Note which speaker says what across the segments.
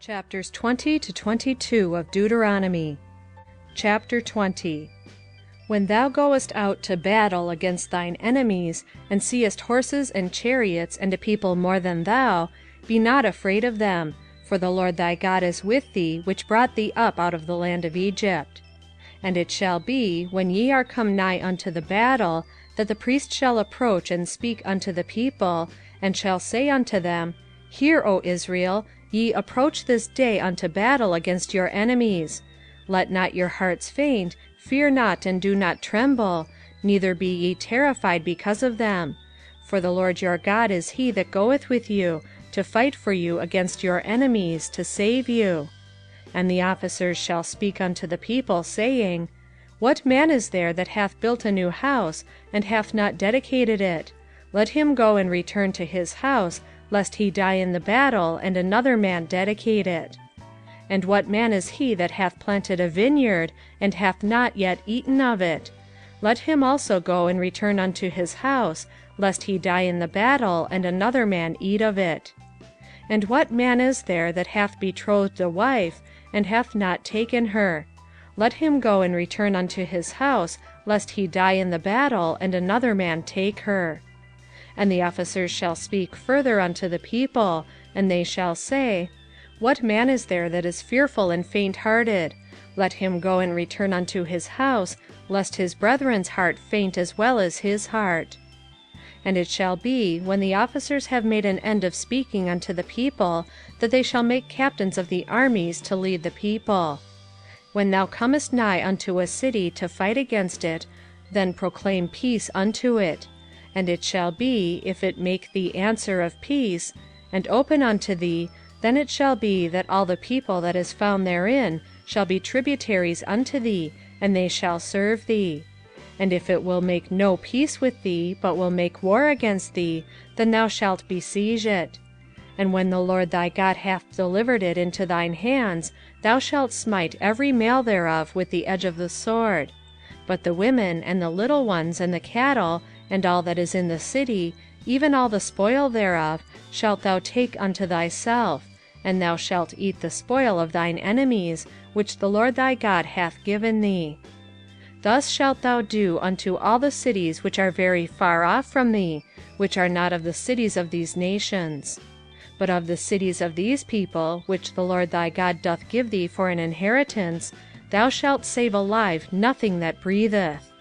Speaker 1: Chapters 20 to 22 of Deuteronomy. Chapter 20. When thou goest out to battle against thine enemies, and seest horses and chariots, and a people more than thou, be not afraid of them, for the Lord thy God is with thee, which brought thee up out of the land of Egypt. And it shall be, when ye are come nigh unto the battle, that the priest shall approach and speak unto the people, and shall say unto them, Hear, O Israel, ye approach this day unto battle against your enemies. Let not your hearts faint, fear not and do not tremble, neither be ye terrified because of them. For the Lord your God is he that goeth with you, to fight for you against your enemies, to save you. And the officers shall speak unto the people, saying, What man is there that hath built a new house, and hath not dedicated it? Let him go and return to his house, lest he die in the battle, and another man dedicate it. And what man is he that hath planted a vineyard, and hath not yet eaten of it? Let him also go and return unto his house, lest he die in the battle, and another man eat of it. And what man is there that hath betrothed a wife, and hath not taken her? Let him go and return unto his house, lest he die in the battle, and another man take her. And the officers shall speak further unto the people, and they shall say, What man is there that is fearful and faint-hearted? Let him go and return unto his house, lest his brethren's heart faint as well as his heart. And it shall be, when the officers have made an end of speaking unto the people, that they shall make captains of the armies to lead the people. When thou comest nigh unto a city to fight against it, then proclaim peace unto it. And it shall be, if it make thee answer of peace, and open unto thee, then it shall be that all the people that is found therein shall be tributaries unto thee, and they shall serve thee. And if it will make no peace with thee, but will make war against thee, then thou shalt besiege it. And when the Lord thy God hath delivered it into thine hands, thou shalt smite every male thereof with the edge of the sword. But the women, and the little ones, and the cattle, and all that is in the city, even all the spoil thereof, shalt thou take unto thyself, and thou shalt eat the spoil of thine enemies, which the Lord thy God hath given thee. Thus shalt thou do unto all the cities which are very far off from thee, which are not of the cities of these nations. But of the cities of these people, which the Lord thy God doth give thee for an inheritance, thou shalt save alive nothing that breatheth.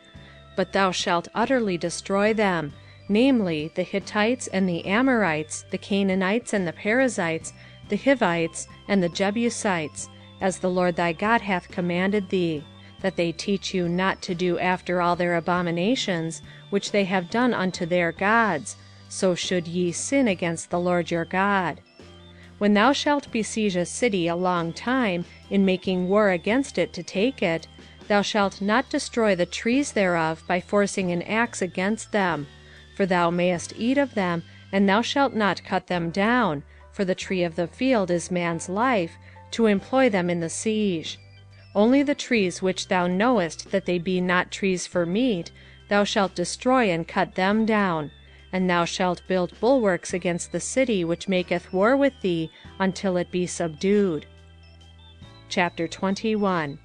Speaker 1: But thou shalt utterly destroy them, namely, the Hittites and the Amorites, the Canaanites and the Perizzites, the Hivites and the Jebusites, as the Lord thy God hath commanded thee, that they teach you not to do after all their abominations, which they have done unto their gods, so should ye sin against the Lord your God. When thou shalt besiege a city a long time, in making war against it to take it, thou shalt not destroy the trees thereof by forcing an axe against them, for thou mayest eat of them, and thou shalt not cut them down, for the tree of the field is man's life, to employ them in the siege. Only the trees which thou knowest that they be not trees for meat, thou shalt destroy and cut them down. And thou shalt build bulwarks against the city which maketh war with thee, until it be subdued. Chapter 21.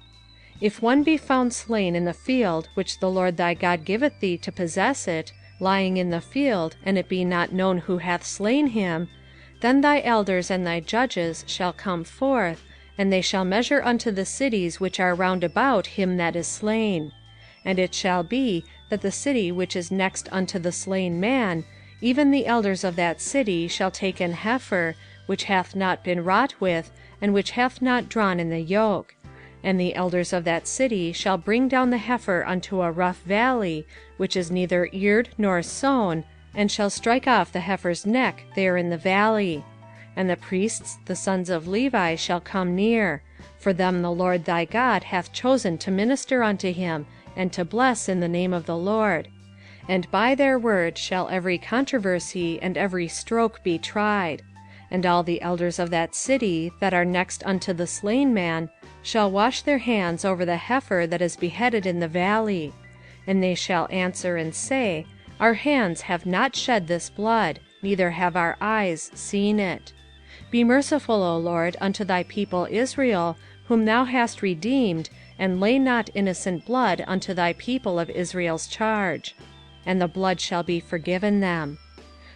Speaker 1: If one be found slain in the field which the Lord thy God giveth thee to possess it, lying in the field, and it be not known who hath slain him, then thy elders and thy judges shall come forth, and they shall measure unto the cities which are round about him that is slain. And it shall be, that the city which is next unto the slain man, even the elders of that city shall take an heifer, which hath not been wrought with, and which hath not drawn in the yoke. And the elders of that city shall bring down the heifer unto a rough valley, which is neither eared nor sown, and shall strike off the heifer's neck there in the valley. And the priests, the sons of Levi, shall come near, for them the Lord thy God hath chosen to minister unto him, and to bless in the name of the Lord. And by their word shall every controversy and every stroke be tried. And all the elders of that city, that are next unto the slain man, shall wash their hands over the heifer that is beheaded in the valley. And they shall answer and say, Our hands have not shed this blood, neither have our eyes seen it. Be merciful, O Lord, unto thy people Israel, whom thou hast redeemed, and lay not innocent blood unto thy people of Israel's charge. And the blood shall be forgiven them.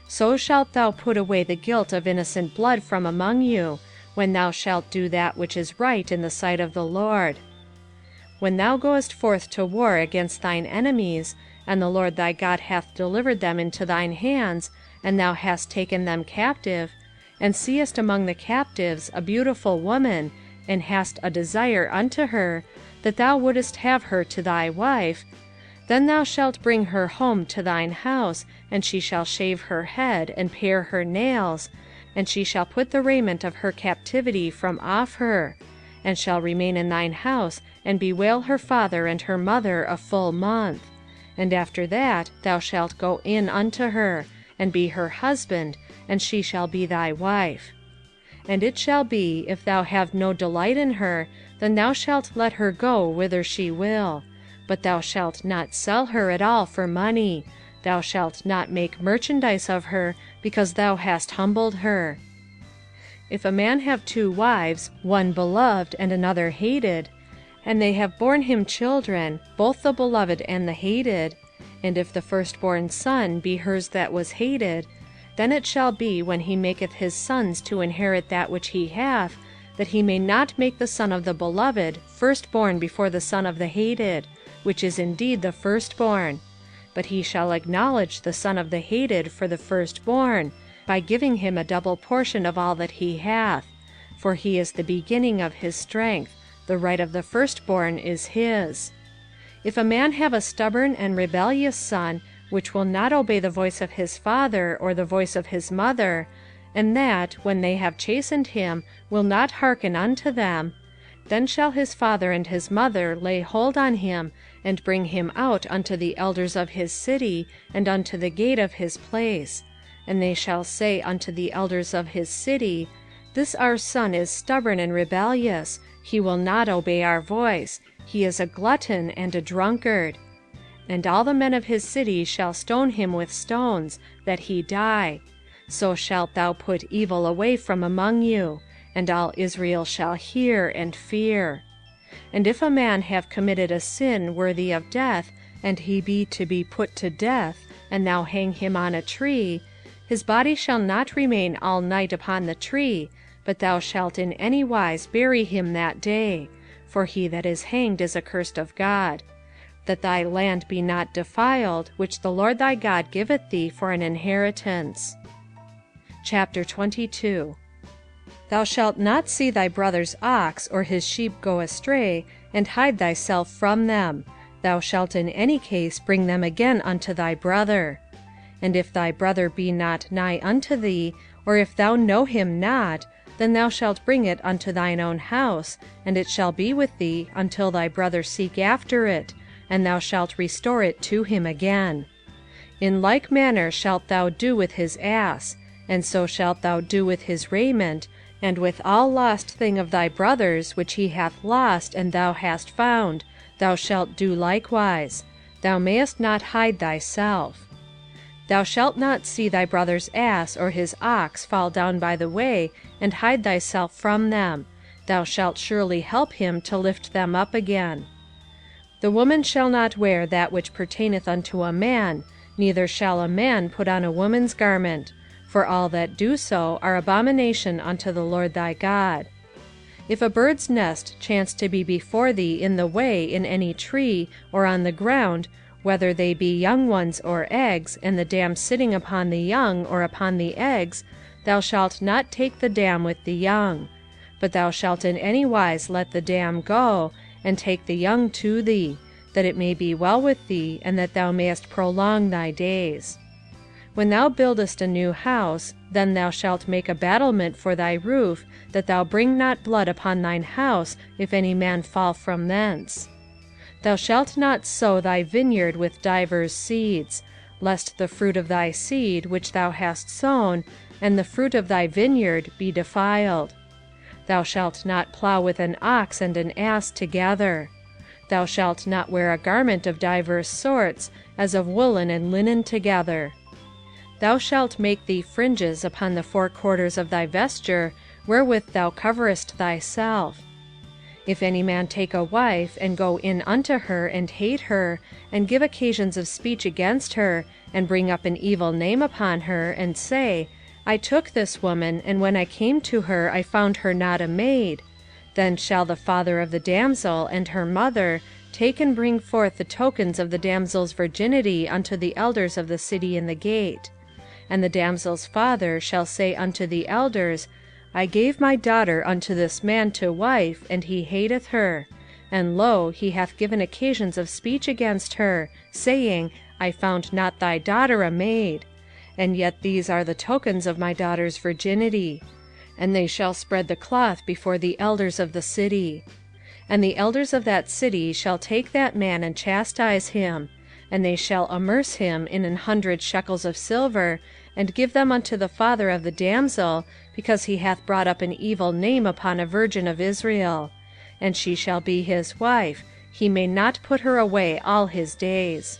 Speaker 1: So shalt thou put away the guilt of innocent blood from among you, when thou shalt do that which is right in the sight of the Lord. When thou goest forth to war against thine enemies, and the Lord thy God hath delivered them into thine hands, and thou hast taken them captive, and seest among the captives a beautiful woman, and hast a desire unto her, that thou wouldest have her to thy wife, then thou shalt bring her home to thine house, and she shall shave her head, and pare her nails, and she shall put the raiment of her captivity from off her, and shall remain in thine house, and bewail her father and her mother a full month. And after that thou shalt go in unto her, and be her husband, and she shall be thy wife. And it shall be, if thou have no delight in her, then thou shalt let her go whither she will. But thou shalt not sell her at all for money. Thou shalt not make merchandise of her, because thou hast humbled her. If a man have 2 wives, one beloved and another hated, and they have borne him children, both the beloved and the hated, and if the firstborn son be hers that was hated, then it shall be, when he maketh his sons to inherit that which he hath, that he may not make the son of the beloved firstborn before the son of the hated, which is indeed the firstborn. But he shall acknowledge the son of the hated for the firstborn, by giving him a double portion of all that he hath. For he is the beginning of his strength, the right of the firstborn is his. If a man have a stubborn and rebellious son, which will not obey the voice of his father or the voice of his mother, and that, when they have chastened him, will not hearken unto them, then shall his father and his mother lay hold on him, and bring him out unto the elders of his city, and unto the gate of his place. And they shall say unto the elders of his city, This our son is stubborn and rebellious, he will not obey our voice, he is a glutton and a drunkard. And all the men of his city shall stone him with stones, that he die. So shalt thou put evil away from among you, and all Israel shall hear and fear. And if a man have committed a sin worthy of death, and he be to be put to death, and thou hang him on a tree, his body shall not remain all night upon the tree, but thou shalt in any wise bury him that day, for he that is hanged is accursed of God. That thy land be not defiled, which the Lord thy God giveth thee for an inheritance. Chapter 22. Thou shalt not see thy brother's ox or his sheep go astray, and hide thyself from them. Thou shalt in any case bring them again unto thy brother. And if thy brother be not nigh unto thee, or if thou know him not, then thou shalt bring it unto thine own house, and it shall be with thee until thy brother seek after it, and thou shalt restore it to him again. In like manner shalt thou do with his ass, and so shalt thou do with his raiment, and with all lost thing of thy brother's which he hath lost and thou hast found, thou shalt do likewise. Thou mayest not hide thyself. Thou shalt not see thy brother's ass or his ox fall down by the way, and hide thyself from them. Thou shalt surely help him to lift them up again. The woman shall not wear that which pertaineth unto a man, neither shall a man put on a woman's garment, for all that do so are abomination unto the Lord thy God. If a bird's nest chance to be before thee in the way in any tree, or on the ground, whether they be young ones or eggs, and the dam sitting upon the young or upon the eggs, thou shalt not take the dam with the young. But thou shalt in any wise let the dam go, and take the young to thee, that it may be well with thee, and that thou mayest prolong thy days. When thou buildest a new house, then thou shalt make a battlement for thy roof, that thou bring not blood upon thine house, if any man fall from thence. Thou shalt not sow thy vineyard with divers seeds, lest the fruit of thy seed which thou hast sown, and the fruit of thy vineyard be defiled. Thou shalt not plow with an ox and an ass together. Thou shalt not wear a garment of divers sorts, as of woolen and linen together. Thou shalt make thee fringes upon the four quarters of thy vesture, wherewith thou coverest thyself. If any man take a wife, and go in unto her, and hate her, and give occasions of speech against her, and bring up an evil name upon her, and say, I took this woman, and when I came to her I found her not a maid, then shall the father of the damsel and her mother take and bring forth the tokens of the damsel's virginity unto the elders of the city in the gate. And the damsel's father shall say unto the elders, I gave my daughter unto this man to wife, and he hateth her. And lo, he hath given occasions of speech against her, saying, I found not thy daughter a maid. And yet these are the tokens of my daughter's virginity. And they shall spread the cloth before the elders of the city. And the elders of that city shall take that man and chastise him, and they shall amerce him in 100 shekels of silver, and give them unto the father of the damsel, because he hath brought up an evil name upon a virgin of Israel. And she shall be his wife, he may not put her away all his days.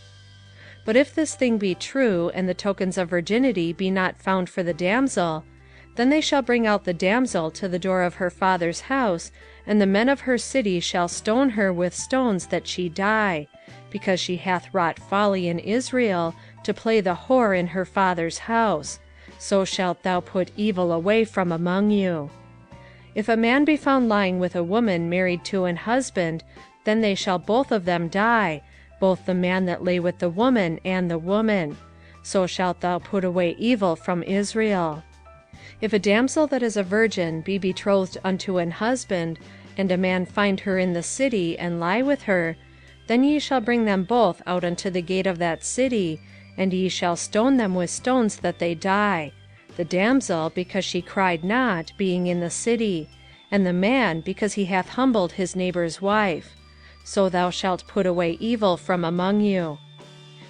Speaker 1: But if this thing be true, and the tokens of virginity be not found for the damsel, then they shall bring out the damsel to the door of her father's house, and the men of her city shall stone her with stones that she die, because she hath wrought folly in Israel, to play the whore in her father's house. So shalt thou put evil away from among you. If a man be found lying with a woman married to an husband, then they shall both of them die, both the man that lay with the woman and the woman. So shalt thou put away evil from Israel. If a damsel that is a virgin be betrothed unto an husband, and a man find her in the city, and lie with her, then ye shall bring them both out unto the gate of that city, and ye shall stone them with stones that they die, the damsel, because she cried not, being in the city, and the man, because he hath humbled his neighbour's wife. So thou shalt put away evil from among you.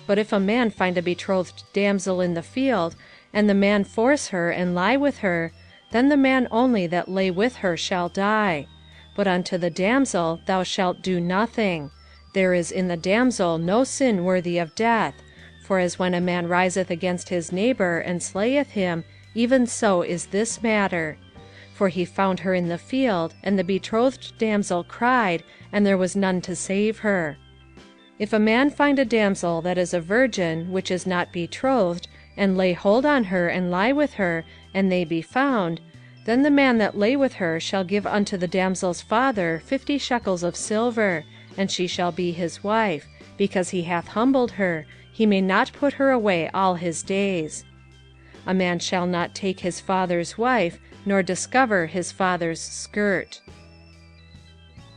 Speaker 1: But if a man find a betrothed damsel in the field, and the man force her, and lie with her, then the man only that lay with her shall die. But unto the damsel thou shalt do nothing. There is in the damsel no sin worthy of death, for as when a man riseth against his neighbour, and slayeth him, even so is this matter. For he found her in the field, and the betrothed damsel cried, and there was none to save her. If a man find a damsel that is a virgin, which is not betrothed, and lay hold on her, and lie with her, and they be found, then the man that lay with her shall give unto the damsel's father 50 shekels of silver, and she shall be his wife, because he hath humbled her, he may not put her away all his days. A man shall not take his father's wife, nor discover his father's skirt.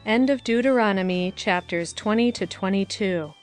Speaker 1: End of Deuteronomy, chapters 20 to 22.